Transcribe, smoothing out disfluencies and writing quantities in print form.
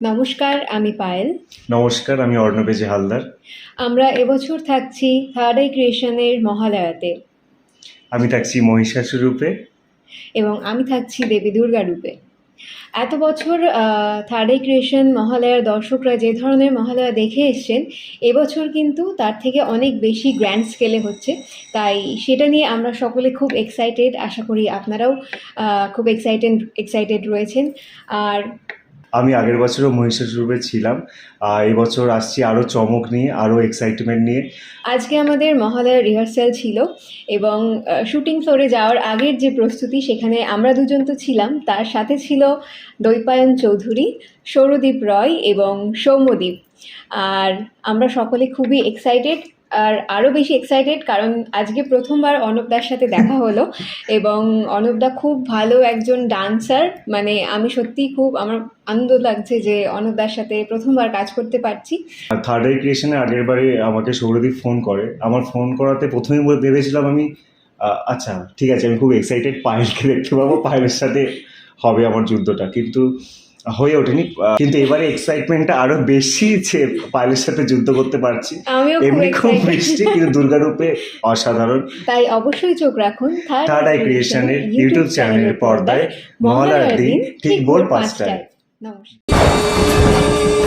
নমস্কার, আমি পায়েল। নমস্কার, আমি অর্ণবেজে হালদার। আমরা এবছর থাকছি থার্ড আই ক্রিয়েশনের মহালয়াতে আমি থাকছি মহিষাসুর রূপে। এবং আমি থাকছি দেবী দুর্গা রূপে। এত বছর থার্ড আই ক্রিয়েশন মহালয়ার দর্শকরা যে ধরনের মহালয়া দেখে এসছেন, এবছর কিন্তু তার থেকে অনেক বেশি গ্র্যান্ড স্কেলে হচ্ছে। তাই সেটা নিয়ে আমরা সকলে খুব এক্সাইটেড। আশা করি আপনারাও খুব এক্সাইটেড রয়েছেন। আর আমি আগের বছরও মহিষাসুর রূপে ছিলাম। এই বছর আসছি আরও চমক নিয়ে, আরও এক্সাইটমেন্ট নিয়ে। আজকে আমাদের মহালয়ার রিহার্সাল ছিল এবং শুটিং ফ্লোরে যাওয়ার আগের যে প্রস্তুতি, সেখানে আমরা দুজন তো ছিলাম, তার সাথে ছিল দৈপায়ন চৌধুরী, সৌরদীপ রয় এবং সৌম্যদীপ। আর আমরা সকলে খুবই এক্সাইটেড, আর আরও বেশি এক্সাইটেড কারণ আজকে প্রথমবার অর্ণবদার সাথে দেখা হলো এবং অর্ণবদা খুব ভালো একজন ডান্সার। মানে আমি সত্যিই খুব আমার আনন্দ লাগছে যে অর্ণবদার সাথে প্রথমবার কাজ করতে পারছি। থার্ড আই ক্রিয়েশনে আগের বারে আমাকে সৌরদীপ ফোন করে। আমার ফোন করাতে প্রথমেই ভেবেছিলাম আমি আচ্ছা ঠিক আছে, আমি খুব এক্সাইটেড, পায়েলকে দেখতে পাবো, পায়েলের সাথে হবে আমার যুদ্ধটা, কিন্তু হয়ে ওঠেনি। কিন্তু এবারে এক্সাইটমেন্টটা আরো বেশি, যে পায়েলের সাথে যুদ্ধ করতে পারছি। আমিও এমনি খুব excited। মিষ্টি, কিন্তু দুর্গারূপে অসাধারণ। তাই অবশ্যই চোখ রাখুন থার্ড আই ক্রিয়েশনের ইউটিউব চ্যানেলের পর্দায় মহালয়ার দিন ঠিক ভোর 5টায়। নমস্কার।